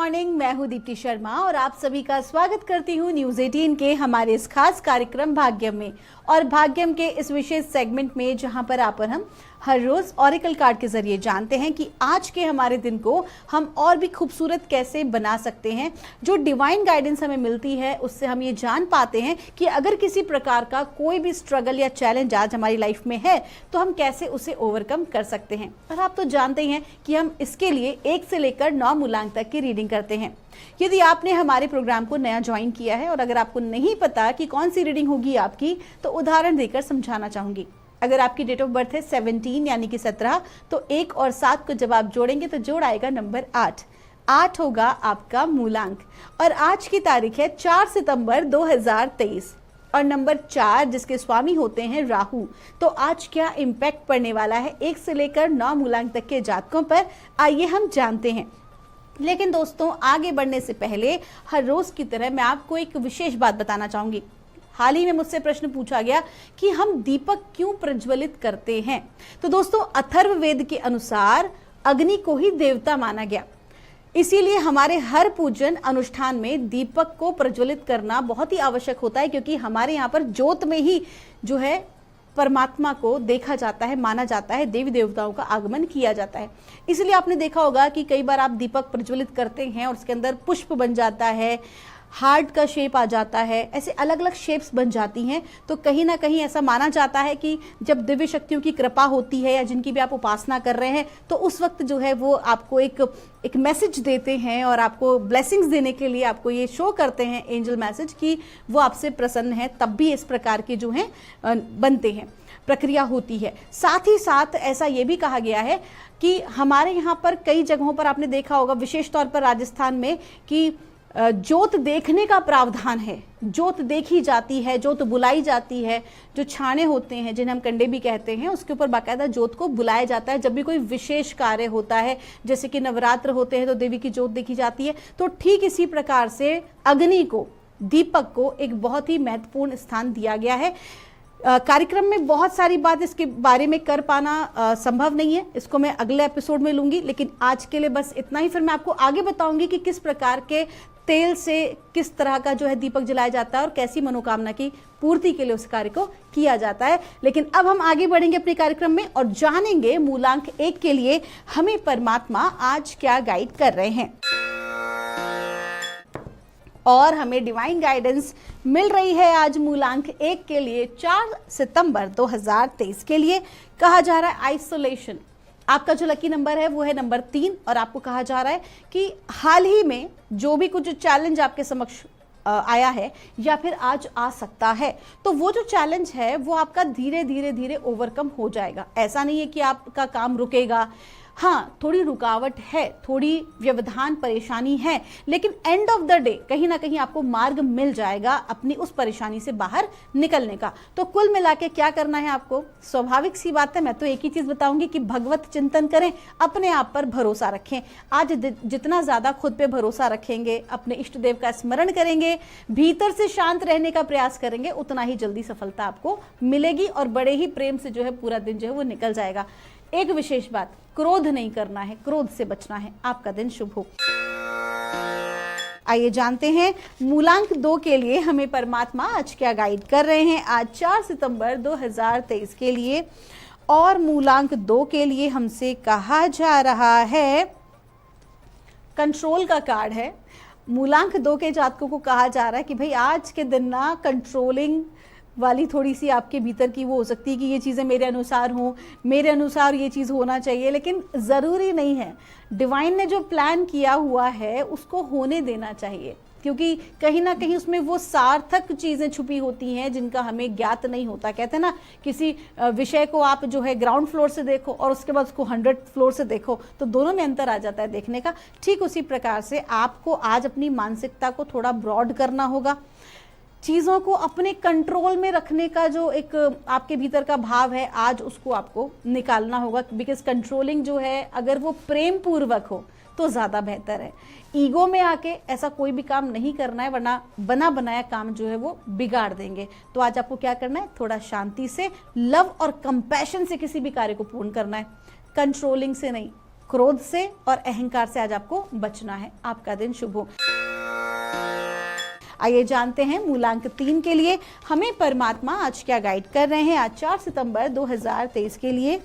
Morning, मैं हूं दीप्ति शर्मा और आप सभी का स्वागत करती हूं न्यूज 18 के हमारे इस खास कार्यक्रम भाग्यम में। और भाग्यम के इस विशेष सेगमेंट में जहां पर हम हर रोज ऑरेकल कार्ड के जरिए जानते हैं कि आज के हमारे दिन को हम और भी खूबसूरत कैसे बना सकते हैं। जो डिवाइन गाइडेंस हमें मिलती है उससे हम ये जान पाते हैं कि अगर किसी प्रकार का कोई भी स्ट्रगल या चैलेंज आज हमारी लाइफ में है तो हम कैसे उसे ओवरकम कर सकते हैं। और आप तो जानते ही हैं कि हम इसके लिए 1 से लेकर 9 मूलांक तक की रीडिंग करते हैं। यदि आपने हमारे प्रोग्राम को नया ज्वाइन किया है और अगर आपको नहीं पता कि कौन सी रीडिंग होगी आपकी, तो उदाहरण देकर समझाना चाहूंगी। अगर आपकी डेट ऑफ बर्थ है 17 यानी कि 17, तो 1 और 7 को जब आप जोड़ेंगे तो जोड़ आएगा नंबर 8। 8 होगा आपका मूलांक और आज की तारीख है 4 सितंबर 2023 और नंबर 4 जिसके स्वामी होते हैं राहु। तो आज क्या इम्पैक्ट पड़ने वाला है 1 से लेकर 9 मूलांक तक के जातकों पर, आइए हम जानते हैं। लेकिन दोस्तों, आगे बढ़ने से पहले हर रोज की तरह मैं आपको एक विशेष बात बताना चाहूंगी। हाल ही में मुझसे प्रश्न पूछा गया कि हम दीपक क्यों प्रज्वलित करते हैं। तो दोस्तों, अथर्ववेद के अनुसार अग्नि को ही देवता माना गया, इसीलिए हमारे हर पूजन अनुष्ठान में दीपक को प्रज्वलित करना बहुत ही आवश्यक होता है, क्योंकि हमारे यहाँ पर ज्योत में ही जो है परमात्मा को देखा जाता है, माना जाता है, देवी देवताओं का आगमन किया जाता है। इसलिए आपने देखा होगा कि कई बार आप दीपक प्रज्वलित करते हैं और उसके अंदर पुष्प बन जाता है, हार्ट का शेप आ जाता है, ऐसे अलग अलग शेप्स बन जाती हैं। तो कहीं ना कहीं ऐसा माना जाता है कि जब दिव्य शक्तियों की कृपा होती है या जिनकी भी आप उपासना कर रहे हैं, तो उस वक्त जो है वो आपको एक मैसेज देते हैं और आपको ब्लेसिंग्स देने के लिए आपको ये शो करते हैं एंजल मैसेज कि वो आपसे प्रसन्न है। तब भी इस प्रकार के जो हैं बनते हैं, प्रक्रिया होती है। साथ ही साथ ऐसा ये भी कहा गया है कि हमारे यहाँ पर कई जगहों पर आपने देखा होगा, विशेष तौर पर राजस्थान में, कि ज्योत देखने का प्रावधान है। ज्योत देखी जाती है, ज्योत बुलाई जाती है। जो छाने होते हैं जिन्हें हम कंडे भी कहते हैं, उसके ऊपर बाकायदा ज्योत को बुलाया जाता है जब भी कोई विशेष कार्य होता है। जैसे कि नवरात्र होते हैं तो देवी की ज्योत देखी जाती है। तो ठीक इसी प्रकार से अग्नि को, दीपक को एक बहुत ही महत्वपूर्ण स्थान दिया गया है। कार्यक्रम में बहुत सारी बात इसके बारे में कर पाना संभव नहीं है, इसको मैं अगले एपिसोड में लूंगी। लेकिन आज के लिए बस इतना ही। फिर मैं आपको आगे बताऊंगी कि किस प्रकार के तेल से किस तरह का जो है दीपक जलाया जाता है और कैसी मनोकामना की पूर्ति के लिए उस कार्य को किया जाता है। लेकिन अब हम आगे बढ़ेंगे अपने कार्यक्रम में और जानेंगे मूलांक 1 के लिए हमें परमात्मा आज क्या गाइड कर रहे हैं। और हमें डिवाइन गाइडेंस मिल रही है आज मूलांक 1 के लिए 4 सितंबर 2023 के लिए। कहा जा रहा है आइसोलेशन। आपका जो लकी नंबर है वो है नंबर 3 और आपको कहा जा रहा है कि हाल ही में जो भी कुछ चैलेंज आपके समक्ष आया है या फिर आज आ सकता है, तो वो जो चैलेंज है वो आपका धीरे धीरे धीरे ओवरकम हो जाएगा। ऐसा नहीं है कि आपका काम रुकेगा। हाँ, थोड़ी रुकावट है, थोड़ी व्यवधान परेशानी है, लेकिन एंड ऑफ द डे कहीं ना कहीं आपको मार्ग मिल जाएगा अपनी उस परेशानी से बाहर निकलने का। तो कुल मिला के क्या करना है आपको, स्वाभाविक सी बात है, मैं तो एक ही चीज बताऊंगी कि भगवत चिंतन करें, अपने आप पर भरोसा रखें। आज जितना ज्यादा खुद पे भरोसा रखेंगे, अपने इष्ट देव का स्मरण करेंगे, भीतर से शांत रहने का प्रयास करेंगे, उतना ही जल्दी सफलता आपको मिलेगी और बड़े ही प्रेम से जो है पूरा दिन जो है वो निकल जाएगा। एक विशेष बात, क्रोध नहीं करना है, क्रोध से बचना है। आपका दिन शुभ हो। आइए जानते हैं मूलांक 2 के लिए हमें परमात्मा आज क्या गाइड कर रहे हैं आज 4 सितंबर 2023 के लिए। और मूलांक 2 के लिए हमसे कहा जा रहा है, कंट्रोल का कार्ड है। मूलांक 2 के जातकों को कहा जा रहा है कि भाई आज के दिन ना कंट्रोलिंग वाली थोड़ी सी आपके भीतर की वो हो सकती है कि ये चीज़ें मेरे अनुसार हों, मेरे अनुसार ये चीज़ होना चाहिए, लेकिन ज़रूरी नहीं है। डिवाइन ने जो प्लान किया हुआ है उसको होने देना चाहिए, क्योंकि कहीं ना कहीं उसमें वो सार्थक चीज़ें छुपी होती हैं जिनका हमें ज्ञात नहीं होता। कहते हैं ना, किसी विषय को आप जो है ग्राउंड फ्लोर से देखो और उसके बाद उसको 100 फ्लोर से देखो तो दोनों में अंतर आ जाता है देखने का। ठीक उसी प्रकार से आपको आज अपनी मानसिकता को थोड़ा ब्रॉड करना होगा। चीज़ों को अपने कंट्रोल में रखने का जो एक आपके भीतर का भाव है, आज उसको आपको निकालना होगा। बिकॉज कंट्रोलिंग जो है अगर वो प्रेम पूर्वक हो तो ज़्यादा बेहतर है। ईगो में आके ऐसा कोई भी काम नहीं करना है, वरना बना बनाया काम जो है वो बिगाड़ देंगे। तो आज आपको क्या करना है, थोड़ा शांति से, लव और कंपैशन से किसी भी कार्य को पूर्ण करना है, कंट्रोलिंग से नहीं। क्रोध से और अहंकार से आज आपको बचना है। आपका दिन शुभ हो। आइए जानते हैं मूलांक 3 के लिए हमें परमात्मा आज क्या गाइड कर रहे हैं। आज 4 सितंबर 2023 के लिए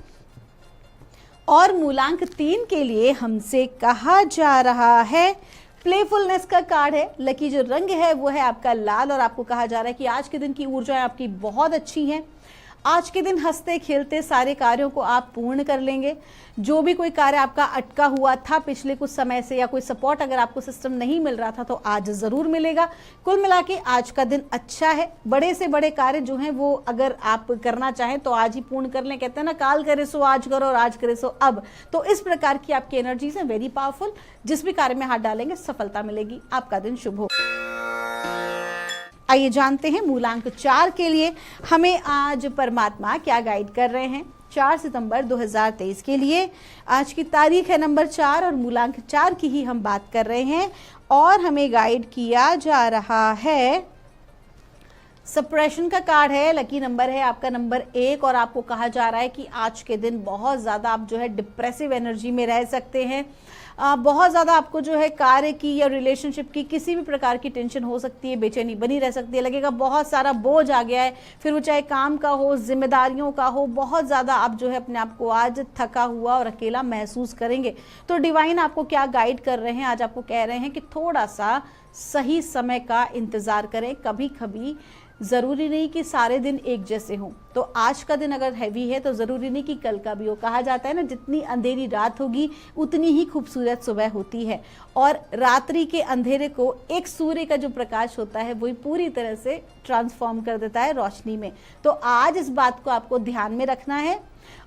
और मूलांक 3 के लिए हमसे कहा जा रहा है, प्लेफुलनेस का कार्ड है। लकी जो रंग है वो है आपका लाल और आपको कहा जा रहा है कि आज के दिन की ऊर्जाएं आपकी बहुत अच्छी हैं। आज के दिन हंसते खेलते सारे कार्यों को आप पूर्ण कर लेंगे। जो भी कोई कार्य आपका अटका हुआ था पिछले कुछ समय से या कोई सपोर्ट अगर आपको सिस्टम नहीं मिल रहा था तो आज जरूर मिलेगा। कुल मिला के आज का दिन अच्छा है। बड़े से बड़े कार्य जो हैं वो अगर आप करना चाहें तो आज ही पूर्ण कर लें। कहते हैं ना, काल करे सो आज करो और आज करे सो अब। तो इस प्रकार की आपकी एनर्जीज हैं, वेरी पावरफुल। जिस भी कार्य में हाथ डालेंगे सफलता मिलेगी। आपका दिन शुभ हो। आइए जानते हैं मूलांक 4 के लिए हमें आज परमात्मा क्या गाइड कर रहे हैं। 4 सितंबर 2023 के लिए आज की तारीख है नंबर 4 और मूलांक 4 की ही हम बात कर रहे हैं और हमें गाइड किया जा रहा है, सप्रेशन का कार्ड है। लकी नंबर है आपका नंबर 1 और आपको कहा जा रहा है कि आज के दिन बहुत ज़्यादा आप जो है डिप्रेसिव एनर्जी में रह सकते हैं। बहुत ज़्यादा आपको जो है कार्य की या रिलेशनशिप की किसी भी प्रकार की टेंशन हो सकती है, बेचैनी बनी रह सकती है। लगेगा बहुत सारा बोझ आ गया है, फिर वो चाहे काम का हो, जिम्मेदारियों का हो। बहुत ज़्यादा आप जो है अपने आप को आज थका हुआ और अकेला महसूस करेंगे। तो डिवाइन आपको क्या गाइड कर रहे हैं, आज आपको कह रहे हैं कि थोड़ा सा सही समय का इंतज़ार करें। कभी कभी ज़रूरी नहीं कि सारे दिन एक जैसे हों। तो आज का दिन अगर हैवी है तो ज़रूरी नहीं कि कल का भी हो। कहा जाता है ना, जितनी अंधेरी रात होगी उतनी ही खूबसूरत सुबह होती है। और रात्रि के अंधेरे को एक सूर्य का जो प्रकाश होता है वही पूरी तरह से ट्रांसफॉर्म कर देता है रोशनी में। तो आज इस बात को आपको ध्यान में रखना है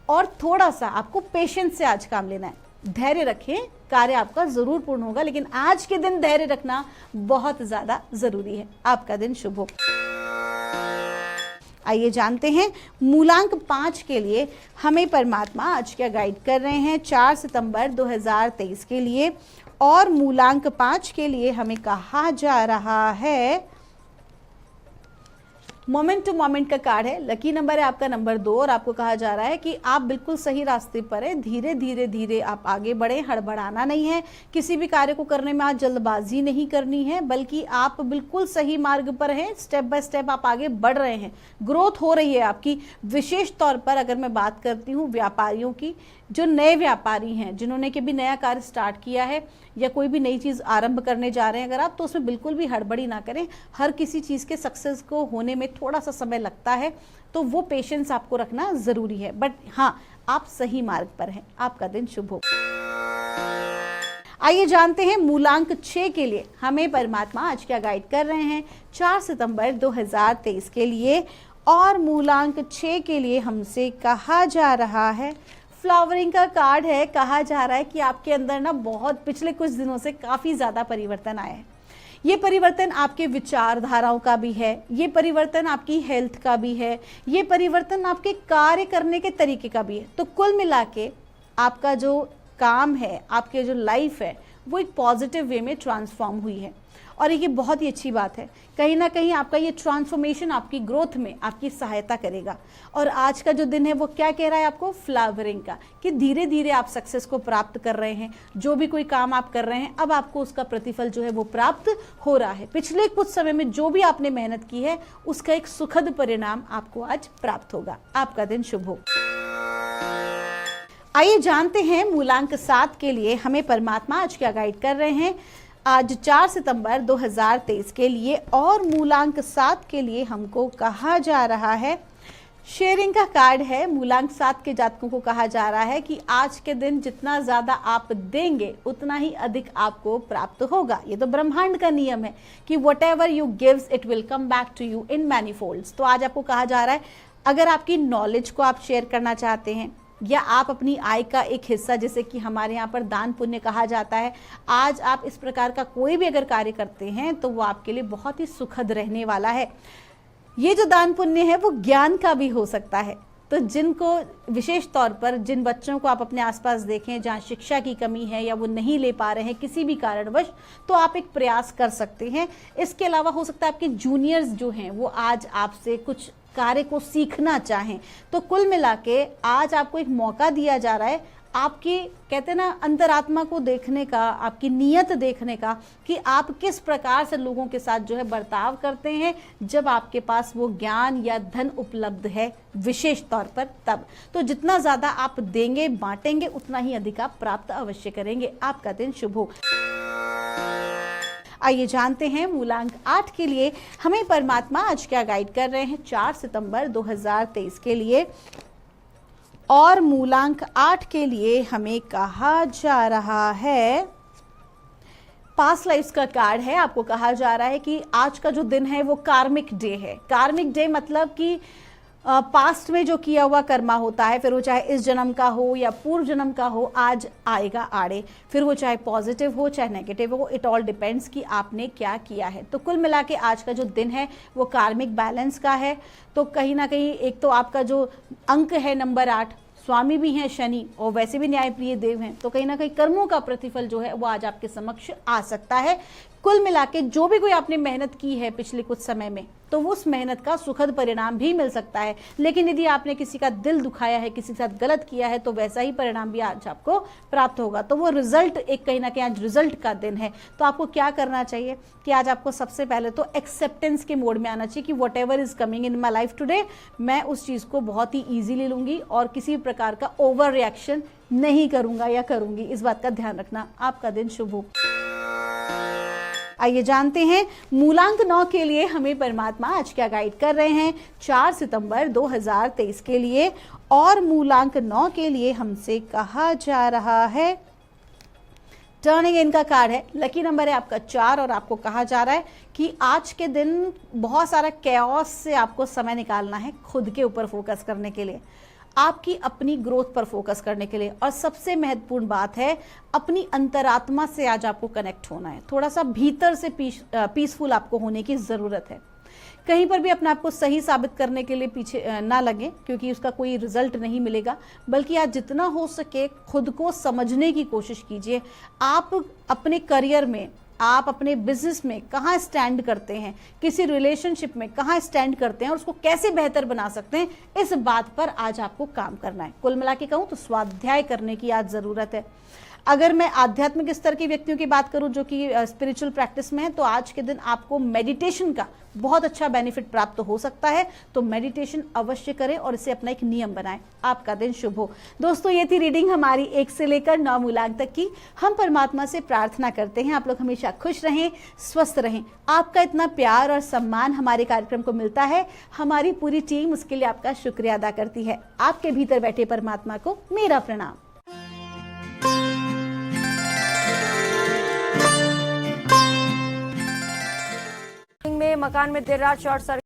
और थोड़ा सा आपको पेशेंस से आज काम लेना है। धैर्य रखें, कार्य आपका ज़रूर पूर्ण होगा, लेकिन आज के दिन धैर्य रखना बहुत ज़्यादा ज़रूरी है। आपका दिन शुभ हो। आइए जानते हैं मूलांक 5 के लिए हमें परमात्मा आज क्या गाइड कर रहे हैं। 4 सितंबर 2023 के लिए और मूलांक 5 के लिए हमें कहा जा रहा है, मोमेंट टू मोमेंट का कार्ड है। लकी नंबर है आपका नंबर 2 और आपको कहा जा रहा है कि आप बिल्कुल सही रास्ते पर हैं। धीरे धीरे धीरे आप आगे बढ़ें, हड़बड़ाना नहीं है। किसी भी कार्य को करने में आज जल्दबाजी नहीं करनी है, बल्कि आप बिल्कुल सही मार्ग पर हैं। स्टेप बाय स्टेप आप आगे बढ़ रहे हैं, ग्रोथ हो रही है आपकी। विशेष तौर पर अगर मैं बात करती हूँ व्यापारियों की, जो नए व्यापारी हैं, जिन्होंने कि भी नया कार्य स्टार्ट किया है या कोई भी नई चीज़ आरंभ करने जा रहे हैं अगर आप, तो उसमें बिल्कुल भी हड़बड़ी ना करें। हर किसी चीज़ के सक्सेस को होने में थोड़ा सा समय लगता है, तो वो पेशेंस आपको रखना ज़रूरी है। बट हाँ, आप सही मार्ग पर हैं। आपका दिन शुभ हो। आइए जानते हैं मूलांक 6 के लिए हमें परमात्मा आज क्या गाइड कर रहे हैं। 4 सितंबर 2023 के लिए और मूलांक 6 के लिए हमसे कहा जा रहा है, फ्लावरिंग का कार्ड है। कहा जा रहा है कि आपके अंदर ना बहुत पिछले कुछ दिनों से काफ़ी ज़्यादा परिवर्तन आया है। ये परिवर्तन आपके विचारधाराओं का भी है, ये परिवर्तन आपकी हेल्थ का भी है, ये परिवर्तन आपके कार्य करने के तरीके का भी है। तो कुल मिला के आपका जो काम है, आपके जो लाइफ है, वो एक पॉजिटिव वे में ट्रांसफॉर्म हुई है और ये बहुत ही अच्छी बात है। कहीं ना कहीं आपका ये ट्रांसफॉर्मेशन आपकी ग्रोथ में आपकी सहायता करेगा। और आज का जो दिन है वो क्या कह रहा है आपको, फ्लावरिंग का, कि धीरे धीरे आप सक्सेस को प्राप्त कर रहे हैं। जो भी कोई काम आप कर रहे हैं अब आपको उसका प्रतिफल जो है वो प्राप्त हो रहा है। पिछले कुछ समय में जो भी आपने मेहनत की है उसका एक सुखद परिणाम आपको आज प्राप्त होगा। आपका दिन शुभ हो। आइए जानते हैं मूलांक 7 के लिए हमें परमात्मा आज क्या गाइड कर रहे हैं। आज 4 सितंबर 2023 के लिए और मूलांक 7 के लिए हमको कहा जा रहा है, शेयरिंग का कार्ड है। मूलांक 7 के जातकों को कहा जा रहा है कि आज के दिन जितना ज़्यादा आप देंगे उतना ही अधिक आपको प्राप्त होगा। ये तो ब्रह्मांड का नियम है कि whatever you gives it will come back to you in many folds। तो आज आपको कहा जा रहा है, अगर आपकी नॉलेज को आप शेयर करना चाहते हैं या आप अपनी आय का एक हिस्सा, जैसे कि हमारे यहाँ पर दान पुण्य कहा जाता है, आज आप इस प्रकार का कोई भी अगर कार्य करते हैं तो वो आपके लिए बहुत ही सुखद रहने वाला है। ये जो दान पुण्य है वो ज्ञान का भी हो सकता है। तो जिनको विशेष तौर पर जिन बच्चों को आप अपने आसपास देखें जहाँ शिक्षा की कमी है या वो नहीं ले पा रहे हैं किसी भी कारणवश, तो आप एक प्रयास कर सकते हैं। इसके अलावा हो सकता है आपके जूनियर्स जो हैं वो आज आपसे कुछ कार्य को सीखना चाहें। तो कुल मिला के आज आपको एक मौका दिया जा रहा है, आपकी कहते हैं ना अंतरात्मा को देखने का, आपकी नीयत देखने का कि आप किस प्रकार से लोगों के साथ जो है बर्ताव करते हैं जब आपके पास वो ज्ञान या धन उपलब्ध है, विशेष तौर पर तब। तो जितना ज़्यादा आप देंगे, बांटेंगे, उतना ही अधिक आप प्राप्त अवश्य करेंगे। आपका दिन शुभ हो। आइए जानते हैं मूलांक 8 के लिए हमें परमात्मा आज क्या गाइड कर रहे हैं 4 सितंबर 2023 के लिए। और मूलांक 8 के लिए हमें कहा जा रहा है, पास्ट लाइफ्स का कार्ड है। आपको कहा जा रहा है कि आज का जो दिन है वो कार्मिक डे है। कार्मिक डे मतलब कि पास्ट में जो किया हुआ कर्मा होता है, फिर वो चाहे इस जन्म का हो या पूर्व जन्म का हो, आज आएगा आड़े। फिर वो चाहे पॉजिटिव हो चाहे नेगेटिव हो, इट ऑल डिपेंड्स कि आपने क्या किया है। तो कुल मिला के आज का जो दिन है वो कार्मिक बैलेंस का है। तो कहीं ना कहीं एक तो आपका जो अंक है नंबर 8, स्वामी भी हैं शनि और वैसे भी न्यायप्रिय देव हैं, तो कहीं ना कहीं कर्मों का प्रतिफल जो है वो आज आपके समक्ष आ सकता है। कुल मिला के जो भी कोई आपने मेहनत की है पिछले कुछ समय में, तो उस मेहनत का सुखद परिणाम भी मिल सकता है। लेकिन यदि आपने किसी का दिल दुखाया है, किसी के साथ गलत किया है, तो वैसा ही परिणाम भी आज आपको प्राप्त होगा। तो वो रिजल्ट एक कहीं ना कहीं आज रिजल्ट का दिन है। तो आपको क्या करना चाहिए कि आज आपको सबसे पहले तो एक्सेप्टेंस के मोड में आना चाहिए कि what ever is coming in my life today, मैं उस चीज़ को बहुत ही ईजिली लूंगी और किसी प्रकार का ओवर रिएक्शन नहीं करूंगा या करूंगी। इस बात का ध्यान रखना। आपका दिन शुभ हो। आइए जानते हैं मूलांक 9 के लिए हमें परमात्मा आज क्या गाइड कर रहे हैं 4 सितंबर 2023 के लिए। और मूलांक 9 के लिए हमसे कहा जा रहा है, टर्निंग इन का कार्ड है, लकी नंबर है आपका 4 और आपको कहा जा रहा है कि आज के दिन बहुत सारा कैओस से आपको समय निकालना है खुद के ऊपर फोकस करने के लिए, आपकी अपनी ग्रोथ पर फोकस करने के लिए। और सबसे महत्वपूर्ण बात है, अपनी अंतरात्मा से आज आपको कनेक्ट होना है। थोड़ा सा भीतर से पीसफुल आपको होने की ज़रूरत है। कहीं पर भी अपने आप को सही साबित करने के लिए पीछे ना लगे, क्योंकि उसका कोई रिजल्ट नहीं मिलेगा। बल्कि आज जितना हो सके खुद को समझने की कोशिश कीजिए। आप अपने करियर में, आप अपने बिजनेस में कहाँ स्टैंड करते हैं, किसी रिलेशनशिप में कहाँ स्टैंड करते हैं और उसको कैसे बेहतर बना सकते हैं, इस बात पर आज आपको काम करना है। कुल मिला के कहूँ तो स्वाध्याय करने की आज ज़रूरत है। अगर मैं आध्यात्मिक स्तर के व्यक्तियों की बात करूं जो कि स्पिरिचुअल प्रैक्टिस में है, तो आज के दिन आपको मेडिटेशन का बहुत अच्छा बेनिफिट प्राप्त हो सकता है। तो मेडिटेशन अवश्य करें और इसे अपना एक नियम बनाएं। आपका दिन शुभ हो। दोस्तों, ये थी रीडिंग हमारी 1 से लेकर 9 मूलांक तक की। हम परमात्मा से प्रार्थना करते हैं आप लोग हमेशा खुश रहें, स्वस्थ रहें। आपका इतना प्यार और सम्मान हमारे कार्यक्रम को मिलता है, हमारी पूरी टीम उसके लिए आपका शुक्रिया अदा करती है। आपके भीतर बैठे परमात्मा को मेरा प्रणाम। में मकान में देर रात शॉर्ट सर्किट